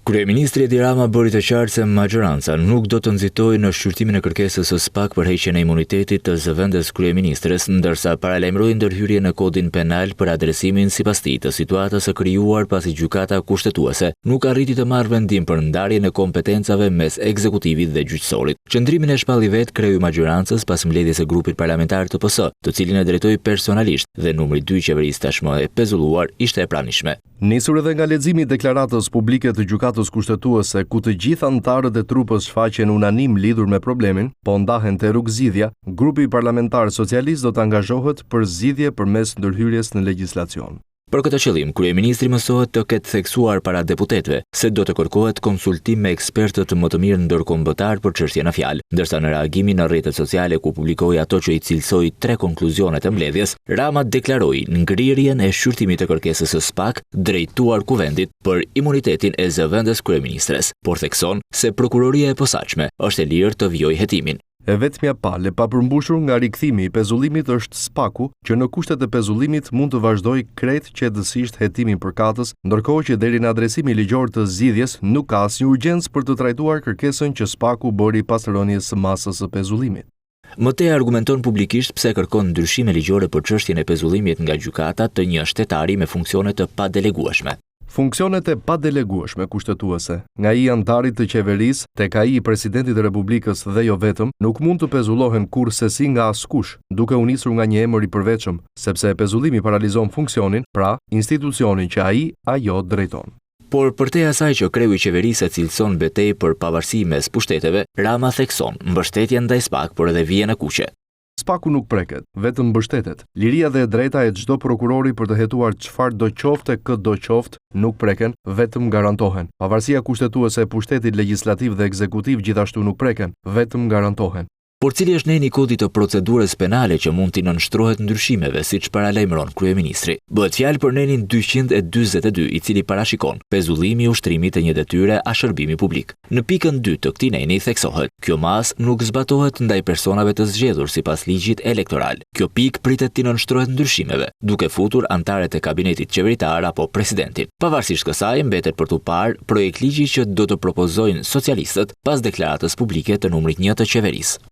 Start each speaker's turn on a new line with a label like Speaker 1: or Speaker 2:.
Speaker 1: Kryeministri Edi Rama bëri të qartë se majoranca nuk do të nxitojë në shqyrtimin e kërkesës së SPAK për heqjen e imunitetit të zëvendës kryeministres, ndërsa paralajmëroi ndërhyrje në kodin penal për adresimin sipas tij të situatës së krijuar pasi gjykata kushtetuese nuk arriti të marrë vendim për ndarjen e kompetencave mes ekzekutivit dhe gjyqësorit. Qëndrimin e shpalli vet kreu i majorancës pas mbledhjes së grupit parlamentar të PS, të cilin e drejtoi personalisht dhe numri 2 i qeverisë tashmë e pezulluar ishte e pranishme.
Speaker 2: Nisur edhe nga leximi i deklaratës publike të gjykatës kushtetuese, ku të gjithë anëtarët e trupës shfaqen unanim lidhur me problemin, po ndahen te rrugëzidhja, grupi parlamentar socialist do të angazhohet për zgjidhje përmes ndërhyrjes në legjislacion.
Speaker 1: Për këtë qëllim, kryeministri mësohet të ketë theksuar para deputetëve se do të kërkohet konsultim me ekspertët më të mirë ndërkombëtar për çështjen në fjalë, ndërsa në reagimin në rrjetet sociale ku publikoi ato që i cilësoi 3 konkluzionet e mbledhjes, Rama deklaroi ngrirjen e shqyrtimit të kërkesës së SPAK drejtuar kuvendit për imunitetin e zëvendës kryeministres, por thekson se prokuroria e posaçme është e lirë të vijojë hetimin.
Speaker 2: E vetmja palë pa përmbushur nga rikthimi i pezullimit është SPAK-u, që në kushtet e pezullimit mund të vazhdojë krejt qetësisht hetimin përkatës, ndërkohë që deri në adresimin ligjor të zgjidhjes nuk ka asnjë urgjencë për të trajtuar kërkesën që SPAK-u bëri pas rënies së masës së pezullimit.
Speaker 1: Mëtej argumenton publikisht pse kërkon ndryshime ligjore për çështjen e pezullimit nga gjykata të një shtetari me funksione të padelegueshme.
Speaker 2: Funksionet e padelegueshme kushtetuese, nga i antarit të qeverisë tek ai i presidentit të Republikës dhe jo vetëm, nuk mund të pezullohen kurrë si nga askush, duke u nisur nga një emër i përvetshëm, sepse pezullimi paralizon funksionin, pra institucionin që ajo drejton.
Speaker 1: Por përtej asaj që kreu i qeverisë e cilëson betejë për pavarësi mes pushteteve, Rama thekson mbështetjen ndaj SPAK, por edhe vije në kuqe.
Speaker 2: SPAK-u nuk preket, vetëm mbështetet. Liria dhe drejta e çdo prokurori për të hetuar çfarë do qofte këtë do qoftë nuk preken, vetëm garantohen. Pavarësia kushtetuese e pushtetit legjislativ dhe ekzekutiv gjithashtu nuk preken, vetëm garantohen.
Speaker 1: Por cili është neni i kodit të procedurës penale që mund t'i nënshtrohet ndryshimeve, siç paralajmëron kryeministri? Bëhet fjalë për nenin 242, i cili parashikon pezullimi i ushtrimit të një detyre a shërbimi publik. Në pikën 2 të këtij neni theksohet: kjo mas nuk zbatohet ndaj personave të zgjedhur sipas ligjit elektoral. Kjo pikë pritet t'i nënshtrohet ndryshimeve, duke futur antarët e kabinetit qeveritar apo presidentin. Pavarësisht kësaj, mbetet për tu parë projekt ligji që do të propozojnë socialistët pas deklaratës publike të numrit 1 të qeverisë.